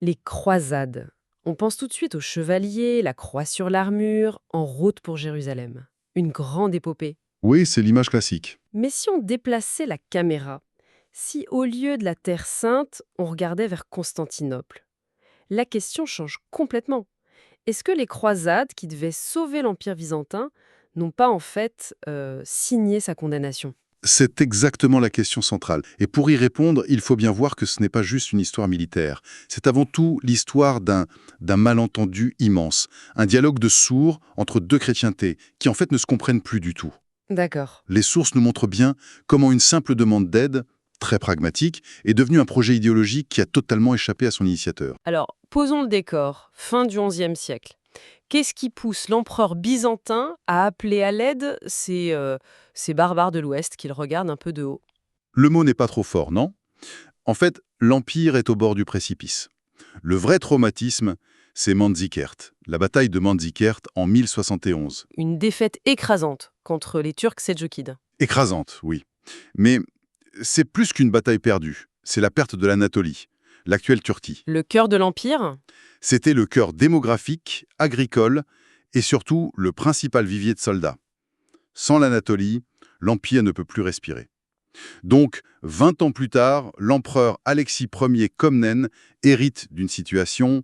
Les croisades. On pense tout de suite aux chevaliers, la croix sur l'armure, en route pour Jérusalem. Une grande épopée. Oui, c'est l'image classique. Mais si on déplaçait la caméra, si au lieu de la Terre sainte, on regardait vers Constantinople, la question change complètement. Est-ce que les croisades qui devaient sauver l'Empire byzantin n'ont pas en fait signé sa condamnation? C'est exactement la question centrale. Et pour y répondre, il faut bien voir que ce n'est pas juste une histoire militaire. C'est avant tout l'histoire d'un malentendu immense. Un dialogue de sourds entre deux chrétientés qui en fait ne se comprennent plus du tout. D'accord. Les sources nous montrent bien comment une simple demande d'aide, très pragmatique, est devenue un projet idéologique qui a totalement échappé à son initiateur. Alors, posons le décor, fin du XIe siècle. Qu'est-ce qui pousse l'empereur byzantin à appeler à l'aide ces barbares de l'Ouest qu'il regarde un peu de haut? Le mot n'est pas trop fort, non? En fait, l'Empire est au bord du précipice. Le vrai traumatisme, c'est Manzikert, la bataille de Manzikert en 1071. Une défaite écrasante contre les Turcs seldjoukides. Écrasante, oui. Mais c'est plus qu'une bataille perdue. C'est la perte de l'Anatolie, l'actuelle Turquie. Le cœur de l'Empire? C'était le cœur démographique, agricole et surtout le principal vivier de soldats. Sans l'Anatolie, l'Empire ne peut plus respirer. Donc, 20 ans plus tard, l'empereur Alexis Ier Comnène hérite d'une situation,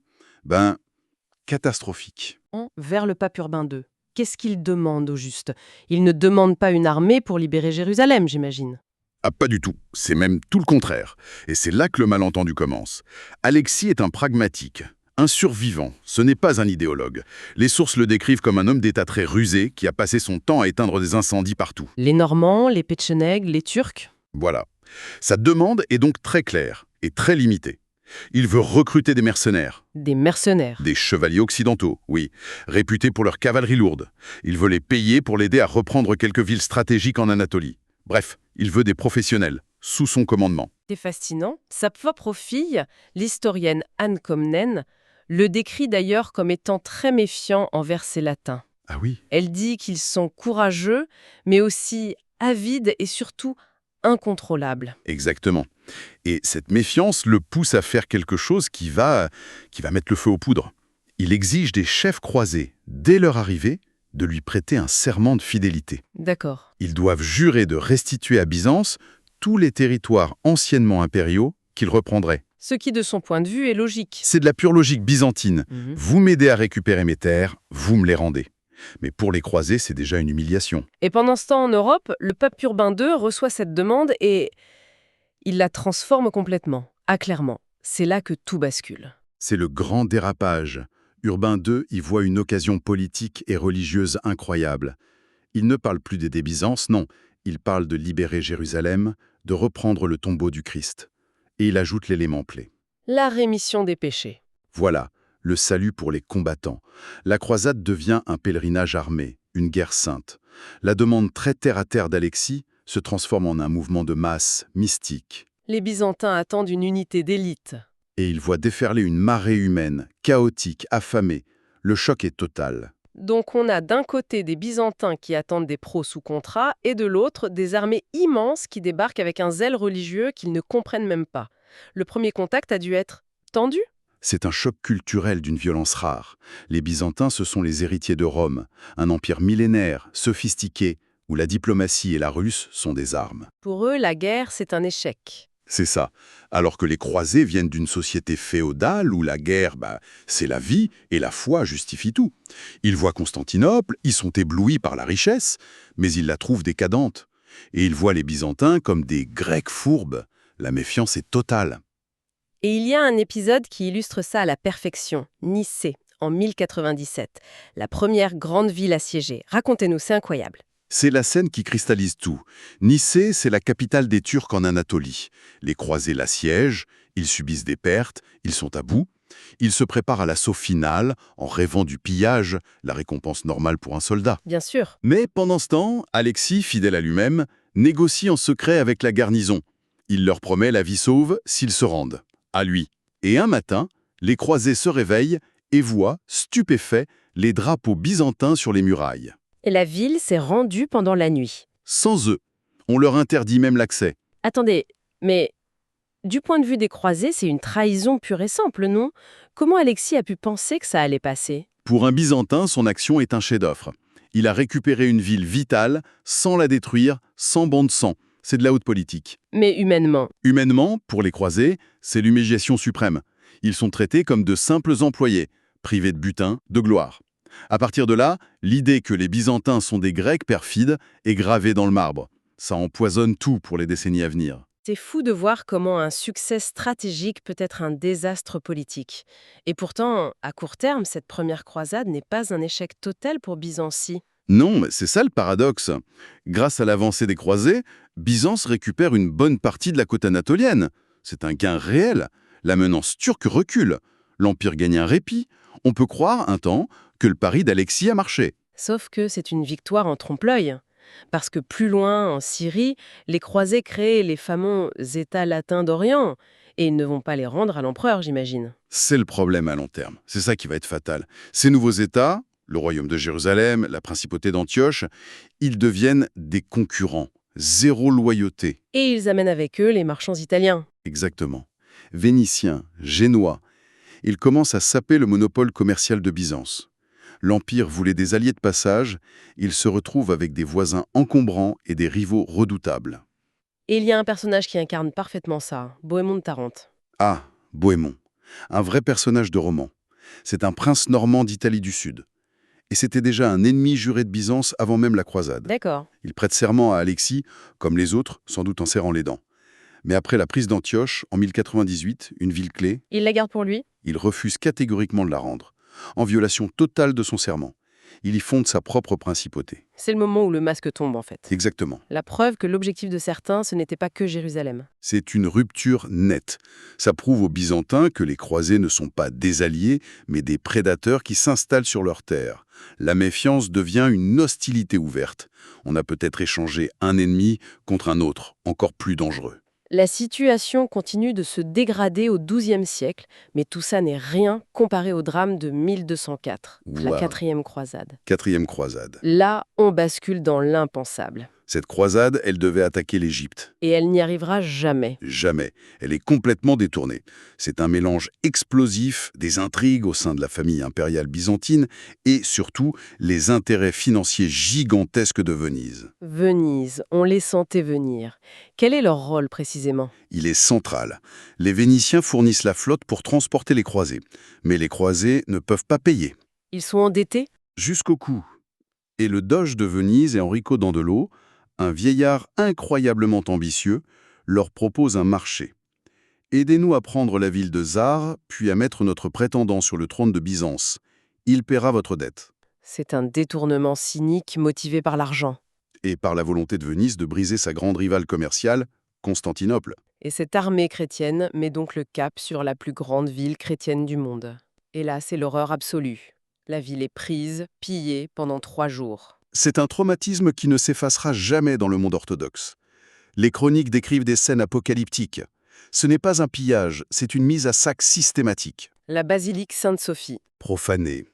catastrophique. Vers le pape Urbain II. Qu'est-ce qu'il demande au juste? Il ne demande pas une armée pour libérer Jérusalem, j'imagine. Ah, pas du tout. C'est même tout le contraire. Et c'est là que le malentendu commence. Alexis est un pragmatique, un survivant. Ce n'est pas un idéologue. Les sources le décrivent comme un homme d'État très rusé qui a passé son temps à éteindre des incendies partout. Les Normands, les Péchenègues, les Turcs? Voilà. Sa demande est donc très claire et très limitée. Il veut recruter des mercenaires, Des mercenaires. des chevaliers occidentaux, oui, réputés pour leur cavalerie lourde. Il veut les payer pour l'aider à reprendre quelques villes stratégiques en Anatolie. Bref, il veut des professionnels, sous son commandement. C'est fascinant. Sa propre fille, l'historienne Anne Comnène, le décrit d'ailleurs comme étant très méfiant envers ses latins. Ah oui. Elle dit qu'ils sont courageux, mais aussi avides et surtout incontrôlables. Exactement. Et cette méfiance le pousse à faire quelque chose qui va mettre le feu aux poudres. Il exige des chefs croisés, dès leur arrivée, de lui prêter un serment de fidélité. D'accord. Ils doivent jurer de restituer à Byzance tous les territoires anciennement impériaux qu'ils reprendraient. Ce qui, de son point de vue, est logique. C'est de la pure logique byzantine. Mhm. Vous m'aidez à récupérer mes terres, vous me les rendez. Mais pour les croisés, c'est déjà une humiliation. Et pendant ce temps, en Europe, le pape Urbain II reçoit cette demande et il la transforme complètement. Ah, clairement. C'est là que tout bascule. C'est le grand dérapage. Urbain II y voit une occasion politique et religieuse incroyable. Il ne parle plus d'aider Byzance, non. Il parle de libérer Jérusalem, de reprendre le tombeau du Christ. Et il ajoute l'élément clé. La rémission des péchés. Voilà, le salut pour les combattants. La croisade devient un pèlerinage armé, une guerre sainte. La demande très terre-à-terre d'Alexis se transforme en un mouvement de masse, mystique. Les Byzantins attendent une unité d'élite. Et il voit déferler une marée humaine, chaotique, affamée. Le choc est total. Donc on a d'un côté des Byzantins qui attendent des pros sous contrat et de l'autre des armées immenses qui débarquent avec un zèle religieux qu'ils ne comprennent même pas. Le premier contact a dû être tendu. C'est un choc culturel d'une violence rare. Les Byzantins, ce sont les héritiers de Rome, un empire millénaire, sophistiqué, où la diplomatie et la Russe sont des armes. Pour eux, la guerre, c'est un échec. C'est ça. Alors que les croisés viennent d'une société féodale où la guerre, c'est la vie et la foi justifient tout. Ils voient Constantinople, ils sont éblouis par la richesse, mais ils la trouvent décadente. Et ils voient les Byzantins comme des Grecs fourbes. La méfiance est totale. Et il y a un épisode qui illustre ça à la perfection. Nicée, en 1097. La première grande ville assiégée. Racontez-nous, c'est incroyable. C'est la scène qui cristallise tout. Nicée, c'est la capitale des Turcs en Anatolie. Les croisés l'assiègent, ils subissent des pertes, ils sont à bout. Ils se préparent à l'assaut final en rêvant du pillage, la récompense normale pour un soldat. Bien sûr. Mais pendant ce temps, Alexis, fidèle à lui-même, négocie en secret avec la garnison. Il leur promet la vie sauve s'ils se rendent. À lui. Et un matin, les croisés se réveillent et voient, stupéfaits, les drapeaux byzantins sur les murailles. Et la ville s'est rendue pendant la nuit. Sans eux. On leur interdit même l'accès. Attendez, mais Du point de vue des croisés, c'est une trahison pure et simple, non? Comment Alexis a pu penser que ça allait passer? Pour un Byzantin, son action est un chef-d'œuvre. Il a récupéré une ville vitale, sans la détruire, sans banc de sang. C'est de la haute politique. Mais humainement, Humainement, pour les croisés, c'est l'humiliation suprême. Ils sont traités comme de simples employés, privés de butin, de gloire. À partir de là, l'idée que les Byzantins sont des Grecs perfides est gravée dans le marbre. Ça empoisonne tout pour les décennies à venir. c'est fou de voir comment un succès stratégique peut être un désastre politique. Et pourtant, à court terme, cette première croisade n'est pas un échec total pour Byzantie. Non, mais c'est ça le paradoxe. Grâce à l'avancée des croisés, Byzance récupère une bonne partie de la côte anatolienne. C'est un gain réel. La menace turque recule. L'Empire gagne un répit. On peut croire, un temps, que le pari d'Alexis a marché. Sauf que c'est une victoire en trompe-l'œil. Parce que plus loin, en Syrie, les croisés créent les fameux États latins d'Orient. Et ils ne vont pas les rendre à l'empereur, j'imagine. C'est le problème à long terme. C'est ça qui va être fatal. Ces nouveaux États, le royaume de Jérusalem, la principauté d'Antioche, ils deviennent des concurrents. Zéro loyauté. Et ils amènent avec eux les marchands italiens. Exactement. Vénitiens, Génois. Ils commencent à saper le monopole commercial de Byzance. L'Empire voulait des alliés de passage, il se retrouve avec des voisins encombrants et des rivaux redoutables. Et il y a un personnage qui incarne parfaitement ça, Bohémond de Tarente. Ah, Bohémond. Un vrai personnage de roman. C'est un prince normand d'Italie du Sud. Et c'était déjà un ennemi juré de Byzance avant même la croisade. D'accord. Il prête serment à Alexis, comme les autres, sans doute en serrant les dents. Mais après la prise d'Antioche, en 1098, une ville clé, Il la garde pour lui? il refuse catégoriquement de la rendre, en violation totale de son serment. Il y fonde sa propre principauté. C'est le moment où le masque tombe, en fait. Exactement. La preuve que l'objectif de certains, ce n'était pas que Jérusalem. C'est une rupture nette. Ça prouve aux Byzantins que les croisés ne sont pas des alliés, mais des prédateurs qui s'installent sur leurs terres. La méfiance devient une hostilité ouverte. On a peut-être échangé un ennemi contre un autre, encore plus dangereux. La situation continue de se dégrader au XIIe siècle, mais tout ça n'est rien comparé au drame de 1204, la Wow. quatrième croisade. Quatrième croisade. Là, on bascule dans l'impensable. Cette croisade, elle devait attaquer l'Égypte. Et elle n'y arrivera jamais. Jamais. Elle est complètement détournée. C'est un mélange explosif des intrigues au sein de la famille impériale byzantine et surtout les intérêts financiers gigantesques de Venise. Venise, on les sentait venir. Quel est leur rôle précisément? Il est central. Les Vénitiens fournissent la flotte pour transporter les croisés. Mais les croisés ne peuvent pas payer. Ils sont endettés? Jusqu'au cou. Et le doge de Venise et Enrico Dandolo, un vieillard incroyablement ambitieux, leur propose un marché. Aidez-nous à prendre la ville de Zare, puis à mettre notre prétendant sur le trône de Byzance. Il paiera votre dette. C'est un détournement cynique motivé par l'argent. Et par la volonté de Venise de briser sa grande rivale commerciale, Constantinople. Et cette armée chrétienne met donc le cap sur la plus grande ville chrétienne du monde. Et là, c'est l'horreur absolue. La ville est prise, pillée pendant 3 jours. C'est un traumatisme qui ne s'effacera jamais dans le monde orthodoxe. Les chroniques décrivent des scènes apocalyptiques. Ce n'est pas un pillage, c'est une mise à sac systématique. La basilique Sainte-Sophie. Profanée.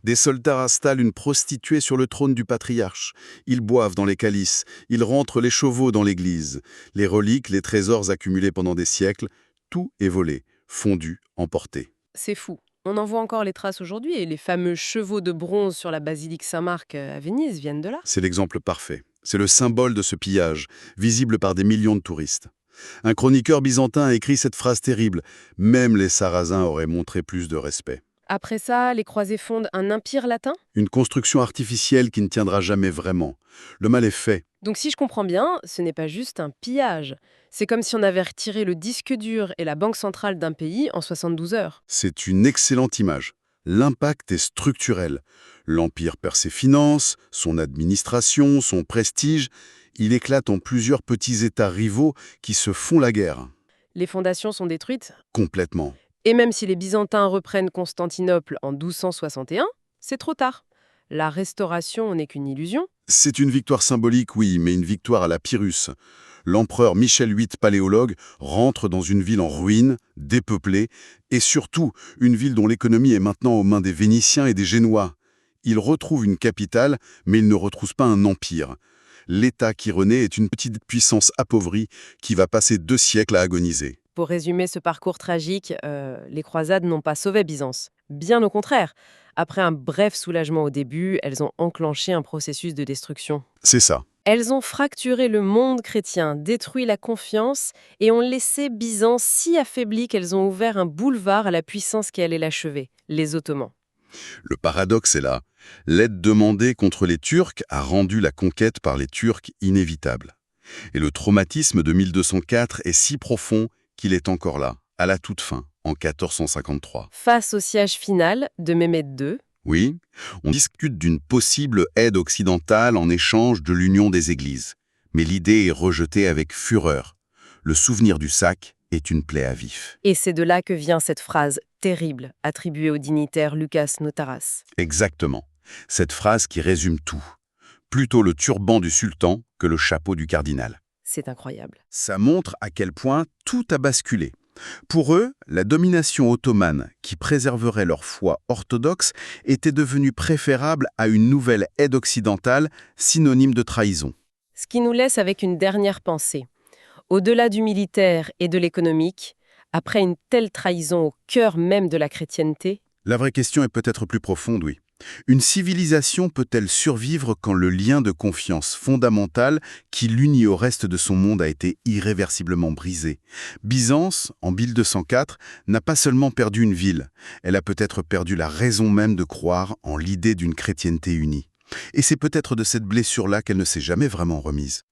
Des soldats installent une prostituée sur le trône du patriarche. Ils boivent dans les calices, ils rentrent les chevaux dans l'église. Les reliques, les trésors accumulés pendant des siècles, tout est volé, fondu, emporté. C'est fou. On en voit encore les traces aujourd'hui et les fameux chevaux de bronze sur la basilique Saint-Marc à Venise viennent de là. C'est l'exemple parfait. C'est le symbole de ce pillage, visible par des millions de touristes. Un chroniqueur byzantin a écrit cette phrase terrible. Même les Sarrasins auraient montré plus de respect. Après ça, les croisés fondent un empire latin? Une construction artificielle qui ne tiendra jamais vraiment. Le mal est fait. Donc si je comprends bien, ce n'est pas juste un pillage. C'est comme si on avait retiré le disque dur et la banque centrale d'un pays en 72 heures. C'est une excellente image. L'impact est structurel. L'Empire perd ses finances, son administration, son prestige. Il éclate en plusieurs petits États rivaux qui se font la guerre. Les fondations sont détruites. Complètement. Et même si les Byzantins reprennent Constantinople en 1261, c'est trop tard. La restauration n'est qu'une illusion. C'est une victoire symbolique, oui, mais une victoire à la Pyrrhus. L'empereur Michel VIII, paléologue, rentre dans une ville en ruine, dépeuplée, et surtout une ville dont l'économie est maintenant aux mains des Vénitiens et des Génois. Il retrouve une capitale, mais il ne retrouve pas un empire. L'État qui renaît est une petite puissance appauvrie qui va passer 2 siècles à agoniser. Pour résumer ce parcours tragique, les croisades n'ont pas sauvé Byzance. Bien au contraire. Après un bref soulagement au début, elles ont enclenché un processus de destruction. C'est ça. Elles ont fracturé le monde chrétien, détruit la confiance et ont laissé Byzance si affaiblie qu'elles ont ouvert un boulevard à la puissance qui allait l'achever, les Ottomans. Le paradoxe est là. L'aide demandée contre les Turcs a rendu la conquête par les Turcs inévitable. Et le traumatisme de 1204 est si profond qu'il est encore là, à la toute fin, en 1453. Face au siège final de Mehmed II, Oui, on discute d'une possible aide occidentale en échange de l'union des églises. Mais l'idée est rejetée avec fureur. Le souvenir du sac est une plaie à vif. et c'est de là que vient cette phrase terrible attribuée au dignitaire Lucas Notaras. Exactement. Cette phrase qui résume tout. Plutôt le turban du sultan que le chapeau du cardinal. C'est incroyable. Ça montre à quel point tout a basculé. Pour eux, la domination ottomane, qui préserverait leur foi orthodoxe, était devenue préférable à une nouvelle aide occidentale, synonyme de trahison. Ce qui nous laisse avec une dernière pensée. Au-delà du militaire et de l'économique, après une telle trahison au cœur même de la chrétienté, La vraie question est peut-être plus profonde, oui. Une civilisation peut-elle survivre quand le lien de confiance fondamental qui l'unit au reste de son monde a été irréversiblement brisé? Byzance, en 1204, n'a pas seulement perdu une ville, elle a peut-être perdu la raison même de croire en l'idée d'une chrétienté unie. Et c'est peut-être de cette blessure-là qu'elle ne s'est jamais vraiment remise.